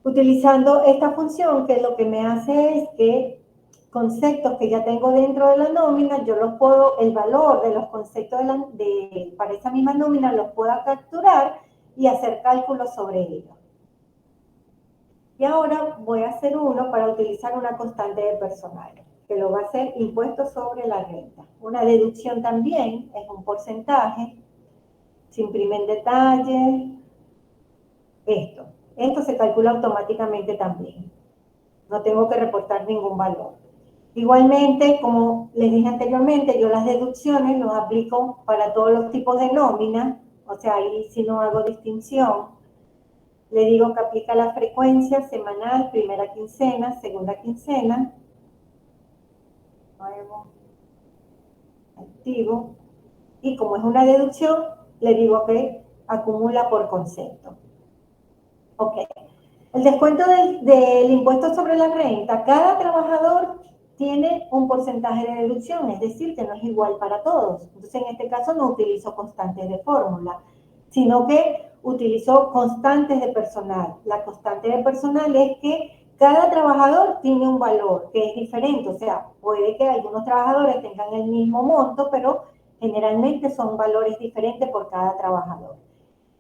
utilizando esta función que lo que me hace es que conceptos que ya tengo dentro de la nómina, yo los puedo, el valor de los conceptos para esa misma nómina los puedo capturar y hacer cálculos sobre ellos. Y ahora voy a hacer uno para utilizar una constante de personal, que lo va a hacer impuesto sobre la renta. Una deducción también es un porcentaje, se imprime en detalle, esto se calcula automáticamente también. No tengo que reportar ningún valor. Igualmente, como les dije anteriormente, yo las deducciones los aplico para todos los tipos de nómina, o sea, ahí si no hago distinción. Le digo que aplica la frecuencia semanal, primera quincena, segunda quincena. Nuevo, activo. Y como es una deducción, le digo que acumula por concepto. Ok. El descuento del impuesto sobre la renta, cada trabajador tiene un porcentaje de deducción, es decir, que no es igual para todos. Entonces, en este caso no utilizo constantes de fórmula, sino que utilizo constantes de personal. La constante de personal es que cada trabajador tiene un valor que es diferente, o sea, puede que algunos trabajadores tengan el mismo monto, pero generalmente son valores diferentes por cada trabajador.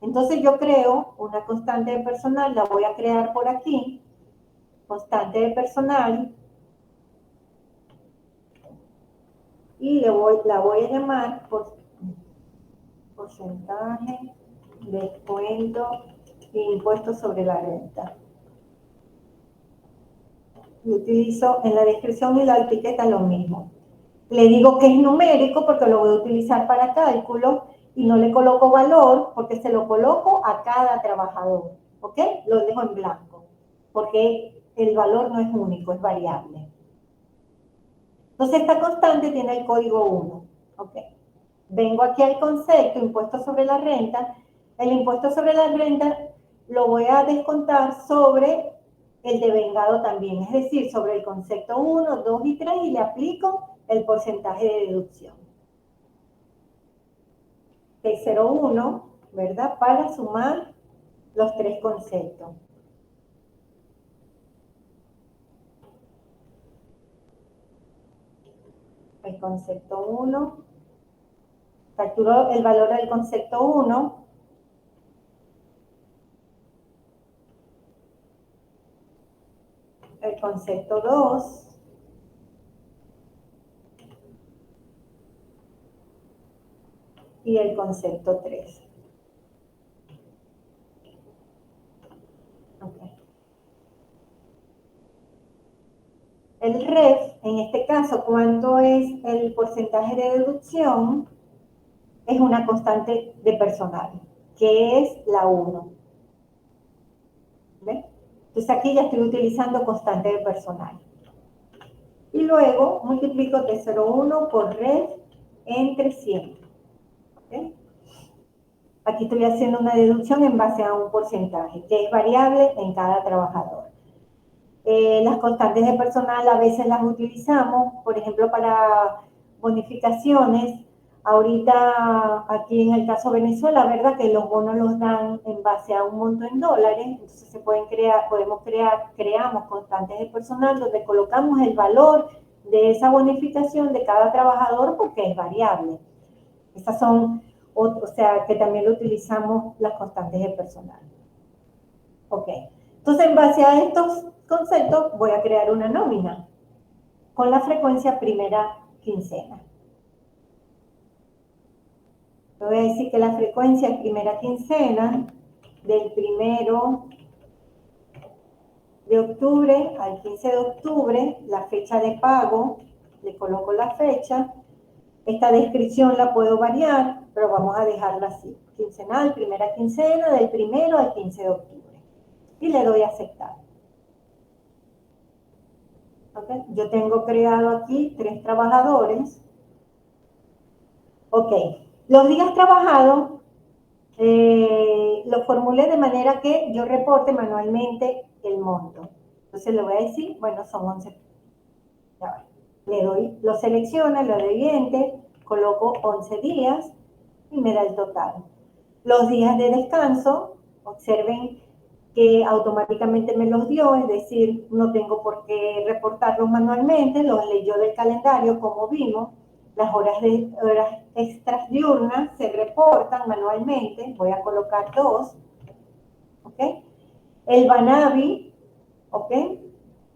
Entonces yo creo una constante de personal, la voy a crear por aquí, constante de personal, y la voy a llamar porcentaje descuento e impuesto sobre la renta. Y utilizo en la descripción y la etiqueta lo mismo. Le digo que es numérico porque lo voy a utilizar para cálculo y no le coloco valor porque se lo coloco a cada trabajador, ¿ok? Lo dejo en blanco porque el valor no es único, es variable. Entonces, esta constante tiene el código 1. ¿Ok? Vengo aquí al concepto, impuesto sobre la renta. El impuesto sobre la renta lo voy a descontar sobre el devengado también, es decir, sobre el concepto 1, 2 y 3 y le aplico el porcentaje de deducción. 601, ¿verdad? Para sumar los tres conceptos. El concepto 1, facturo el valor del concepto 1, el concepto 2, y el concepto 3. Okay. El REF, en este caso, ¿cuánto es el porcentaje de deducción? Es una constante de personal, que es la 1. ¿Ven? Entonces aquí ya estoy utilizando constante de personal. Y luego multiplico 301 por REF entre 100. ¿Okay? Aquí estoy haciendo una deducción en base a un porcentaje, que es variable en cada trabajador. Las constantes de personal a veces las utilizamos, por ejemplo, para bonificaciones. Ahorita, aquí en el caso de Venezuela, ¿verdad? Que los bonos los dan en base a un monto en dólares, entonces creamos constantes de personal donde colocamos el valor de esa bonificación de cada trabajador porque es variable. Estas son, o sea, que también lo utilizamos las constantes de personal. Ok. Entonces, en base a estos conceptos, voy a crear una nómina con la frecuencia primera quincena. Le voy a decir que la frecuencia primera quincena del 1 de octubre al 15 de octubre, la fecha de pago, le coloco la fecha. Esta descripción la puedo variar, pero vamos a dejarla así. Quincenal, primera quincena, del 1 al 15 de octubre. Y le doy a aceptar. ¿Okay? Yo tengo creado aquí 3 trabajadores. Ok, los días trabajados los formulé de manera que yo reporte manualmente el monto. Entonces le voy a decir, bueno, son 11. Le doy, lo selecciono, le doy Enter, coloco 11 días y me da el total. Los días de descanso, observen que automáticamente me los dio, es decir, no tengo por qué reportarlos manualmente, los leyó del calendario como vimos. Las horas extras diurnas se reportan manualmente, voy a colocar 2, ¿ok? El Banavi, ¿ok?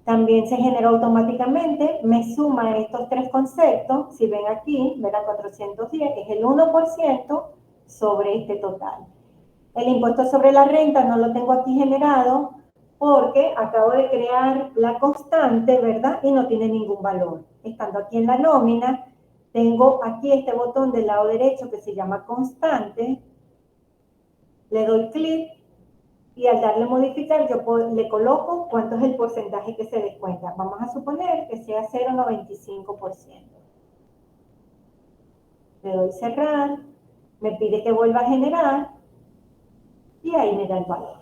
También se genera automáticamente, me suma estos 3 conceptos, si ven aquí, verán 410, que es el 1% sobre este total. El impuesto sobre la renta no lo tengo aquí generado porque acabo de crear la constante, ¿verdad? Y no tiene ningún valor. Estando aquí en la nómina, tengo aquí este botón del lado derecho que se llama constante. Le doy clic y al darle modificar, yo le coloco cuánto es el porcentaje que se descuenta. Vamos a suponer que sea 0,95%. Le doy cerrar, me pide que vuelva a generar y ahí me da el valor.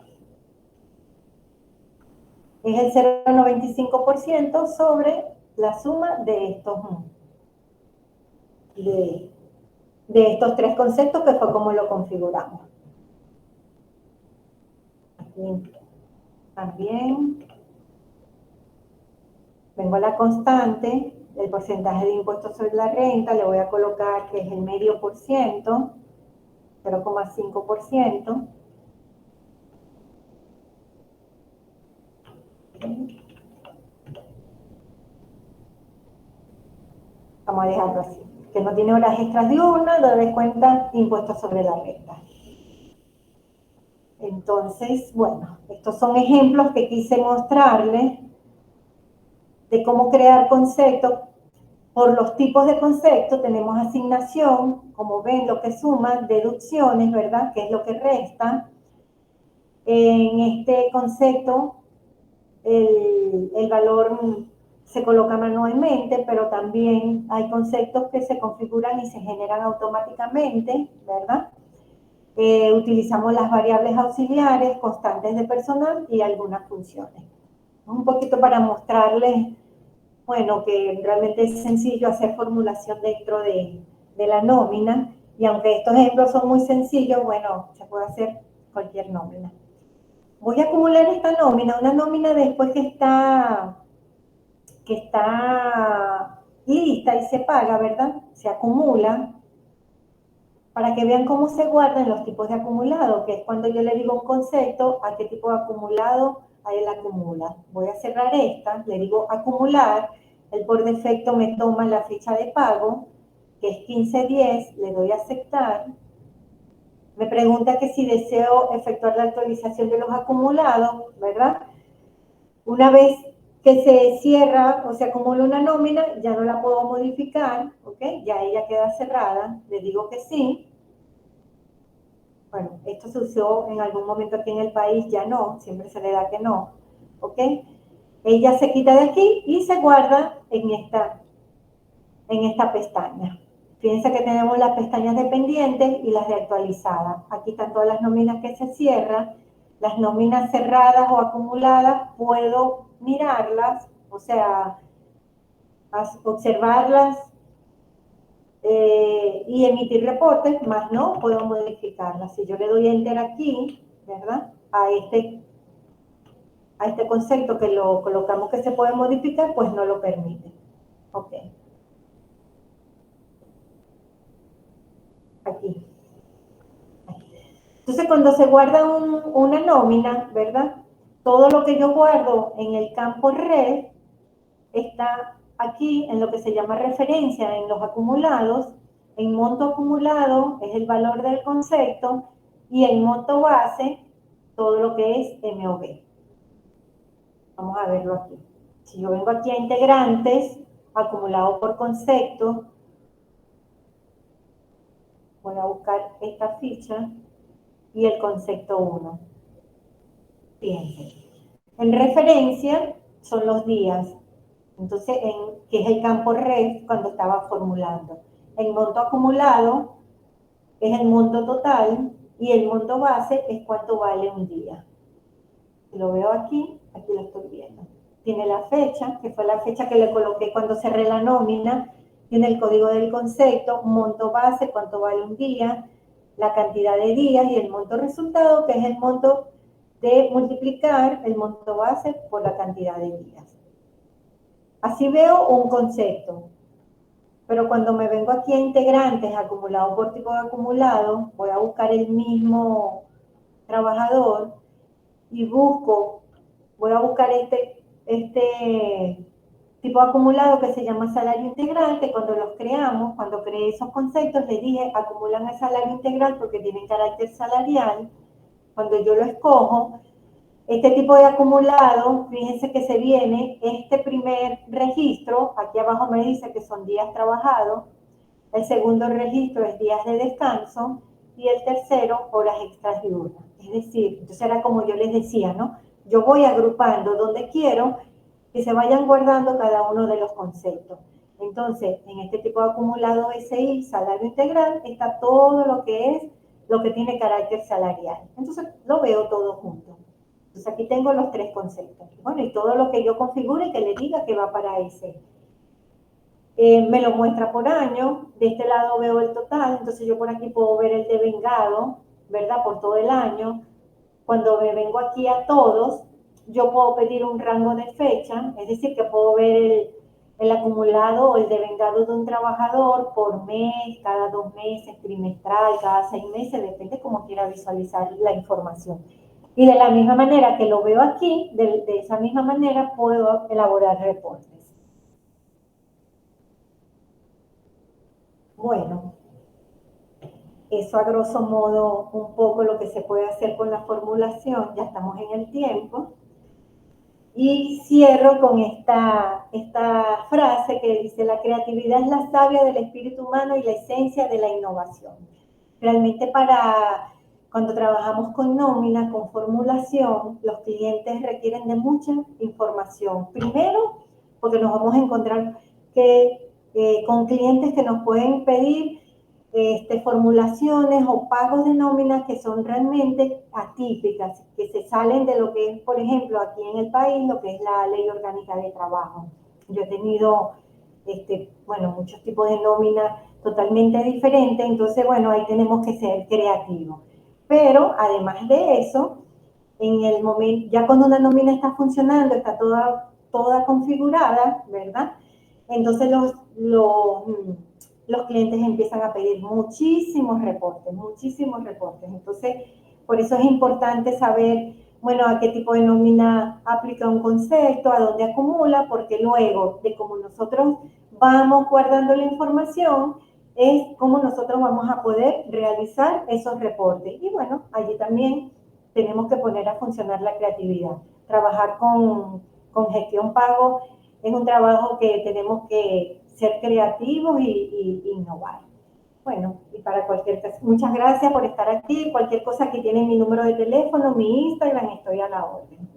Es el 0,95% sobre la suma de estos 3 conceptos que fue como lo configuramos. Aquí también vengo a la constante, el porcentaje de impuestos sobre la renta, le voy a colocar que es el medio por ciento, 0,5%. Vamos a dejarlo así. Que no tiene horas extras diurnas, lo descuenta impuestos sobre la renta. Entonces, bueno, estos son ejemplos que quise mostrarles de cómo crear conceptos. Por los tipos de conceptos tenemos asignación, como ven, lo que suma, deducciones, ¿verdad? Que es lo que resta. En este concepto, el valor se coloca manualmente, pero también hay conceptos que se configuran y se generan automáticamente, ¿verdad? Utilizamos las variables auxiliares, constantes de personal y algunas funciones. Un poquito para mostrarles, bueno, que realmente es sencillo hacer formulación dentro de la nómina, y aunque estos ejemplos son muy sencillos, bueno, se puede hacer cualquier nómina. Voy a acumular esta nómina, una nómina después que está lista y se paga, ¿verdad? Se acumula, para que vean cómo se guardan los tipos de acumulado, que es cuando yo le digo un concepto, a qué tipo de acumulado a él acumula. Voy a cerrar esta, le digo acumular, él por defecto me toma la fecha de pago, que es 15/10, le doy a aceptar. Me pregunta que si deseo efectuar la actualización de los acumulados, ¿verdad? Una vez que se cierra o se acumula una nómina, ya no la puedo modificar, ¿ok? Ya ella queda cerrada, le digo que sí. Bueno, esto se usó en algún momento aquí en el país, ya no, siempre se le da que no, ¿ok? Ella se quita de aquí y se guarda en esta pestaña. Fíjense que tenemos las pestañas de pendientes y las de actualizadas. Aquí están todas las nóminas que se cierran. Las nóminas cerradas o acumuladas puedo mirarlas, o sea, observarlas y emitir reportes, más no puedo modificarlas. Si yo le doy enter aquí, ¿verdad? A este concepto que lo colocamos que se puede modificar, pues no lo permite. Ok. Aquí. Entonces, cuando se guarda una nómina, ¿verdad? Todo lo que yo guardo en el campo red está aquí en lo que se llama referencia en los acumulados. En monto acumulado es el valor del concepto y en monto base todo lo que es MOB. Vamos a verlo aquí. Si yo vengo aquí a integrantes, acumulado por concepto, voy a buscar esta ficha y el concepto 1. Fíjense. En referencia son los días. Entonces, que es el campo ref cuando estaba formulando. El monto acumulado es el monto total y el monto base es cuánto vale un día. Si lo veo aquí lo estoy viendo. Tiene la fecha, que fue la fecha que le coloqué cuando cerré la nómina. Tiene el código del concepto, monto base, cuánto vale un día, la cantidad de días y el monto resultado, que es el monto de multiplicar el monto base por la cantidad de días. Así veo un concepto, pero cuando me vengo aquí a integrantes, acumulado por tipo de acumulado, voy a buscar el mismo trabajador y voy a buscar este tipo de acumulado que se llama salario integral, que cuando los creamos, cuando creé esos conceptos, les dije acumulan el salario integral porque tienen carácter salarial. Cuando yo lo escojo, este tipo de acumulado, fíjense que se viene este primer registro, aquí abajo me dice que son días trabajados, el segundo registro es días de descanso y el tercero horas extras diurnas. Es decir, entonces era como yo les decía, ¿no? Yo voy agrupando donde quiero que se vayan guardando cada uno de los conceptos. Entonces, en este tipo de acumulado SI, salario integral, está todo lo que tiene carácter salarial. Entonces, lo veo todo junto. Entonces aquí tengo los tres conceptos. Bueno, y todo lo que yo configure que le diga que va para ese. Me lo muestra por año. De este lado veo el total. Entonces yo por aquí puedo ver el devengado, ¿verdad? Por todo el año. Cuando me vengo aquí a todos, yo puedo pedir un rango de fecha. Es decir, que puedo ver el acumulado o el devengado de un trabajador por mes, cada 2 meses, trimestral, cada 6 meses. Depende cómo quiera visualizar la información. Y de la misma manera que lo veo aquí, de esa misma manera puedo elaborar reportes. Bueno, eso a grosso modo un poco lo que se puede hacer con la formulación. Ya estamos en el tiempo. Y cierro con esta frase que dice: la creatividad es la savia del espíritu humano y la esencia de la innovación. Realmente cuando trabajamos con nómina, con formulación, los clientes requieren de mucha información. Primero, porque nos vamos a encontrar que con clientes que nos pueden pedir formulaciones o pagos de nóminas que son realmente atípicas, que se salen de lo que es, por ejemplo, aquí en el país, lo que es la Ley Orgánica de Trabajo. Yo he tenido, bueno, muchos tipos de nóminas totalmente diferentes, entonces, bueno, ahí tenemos que ser creativos. Pero, además de eso, en el momento, ya cuando una nómina está funcionando, está toda configurada, ¿verdad? Entonces los clientes empiezan a pedir muchísimos reportes. Entonces, por eso es importante saber, bueno, a qué tipo de nómina aplica un concepto, a dónde acumula, porque luego de cómo nosotros vamos guardando la información, es cómo nosotros vamos a poder realizar esos reportes. Y bueno, allí también tenemos que poner a funcionar la creatividad. Trabajar con gestión pago es un trabajo que tenemos que ser creativos y innovar. Bueno, y para cualquier cosa, muchas gracias por estar aquí. Cualquier cosa que tienen mi número de teléfono, mi Instagram, estoy a la orden.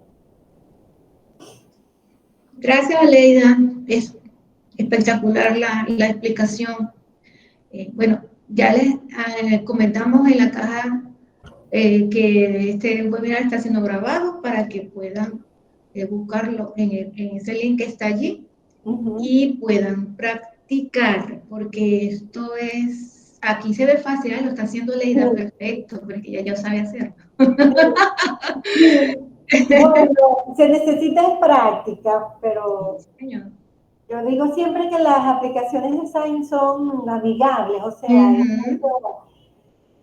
Gracias, Aleida. Es espectacular la explicación. Bueno, ya les comentamos en la caja que este webinar está siendo grabado para que puedan buscarlo en ese link que está allí y puedan practicar, porque esto es, aquí se ve fácil, lo está haciendo Leida, perfecto, porque ya yo sabe hacerlo. Bueno, se necesita práctica, pero Sí, señor. yo digo siempre que las aplicaciones de Sign son amigables, o sea, es mucho,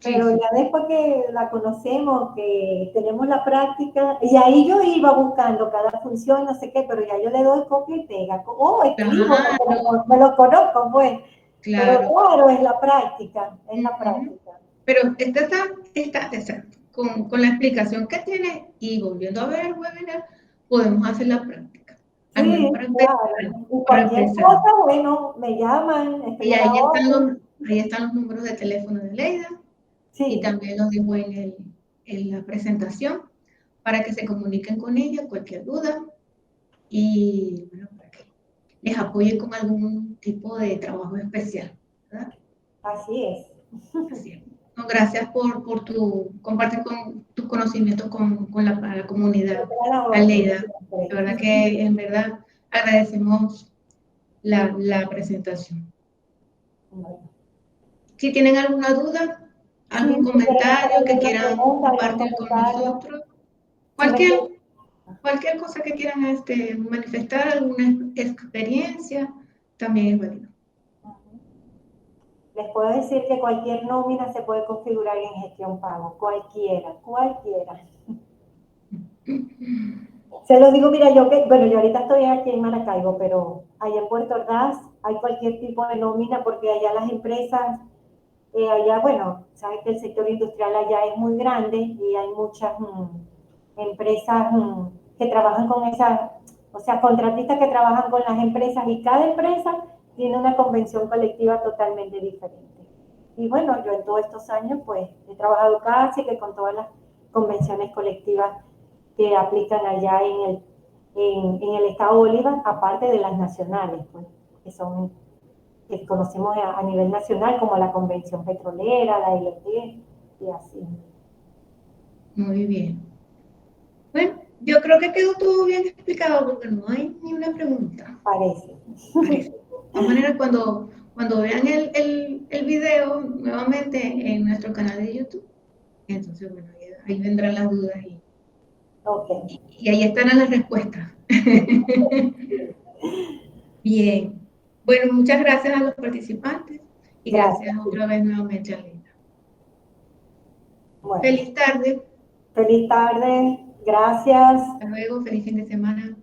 pero Sí. ya después que la conocemos, que tenemos la práctica, y ahí yo iba buscando cada función, no sé qué, pero ya yo le doy copia y pega, escribo, Claro, me lo conozco, pues, pero claro. claro, es la práctica, es la práctica. Pero está con la explicación que tiene y volviendo a ver el webinar, podemos hacer la práctica. Al menos Sí, para empezar. claro, y Para cualquier empezar. cosa, bueno, me llaman, estoy Y a la orden. ahí están los números de teléfono de Leida y Sí, también los dejo en la presentación para que se comuniquen con ella, cualquier duda y bueno, para que les apoyen con algún tipo de trabajo especial, ¿verdad? así es. Así es. No, gracias por compartir con tus conocimientos con la comunidad, Estoy a la orden Aleida. siempre. La verdad que en verdad agradecemos la presentación. Bueno. Si tienen alguna duda, Sí, algún si quieren hacer comentario que alguna quieran pregunta, algún compartir con comentario, nosotros, si me cualquier, quieren- cualquier cosa que quieran manifestar, alguna experiencia, también es válido. les puedo decir que cualquier nómina se puede configurar en gestión pago, cualquiera. Se lo digo, mira, bueno, yo ahorita estoy aquí en Maracaibo, pero allá en Puerto Ordaz hay cualquier tipo de nómina porque allá las empresas, allá, bueno, sabes que el sector industrial allá es muy grande y hay muchas empresas que trabajan con esas, o sea, contratistas que trabajan con las empresas y cada empresa tiene una convención colectiva totalmente diferente. Y bueno, yo en todos estos años pues he trabajado casi que con todas las convenciones colectivas que aplican allá en el estado Bolívar, aparte de las nacionales, pues, que son, que conocemos a nivel nacional como la Convención Petrolera, la IoT y así. Muy bien. Bueno, yo creo que quedó todo bien explicado porque no hay ni una pregunta. Parece. Parece. De todas maneras, cuando vean el video nuevamente en nuestro canal de YouTube, entonces, bueno, ahí vendrán las dudas Ok. y ahí estarán las respuestas. Bien. Bueno, muchas gracias a los participantes y Gracias. gracias otra vez nuevamente a Linda. Bueno, Feliz tarde. feliz tarde. Gracias. Hasta luego. Feliz fin de semana.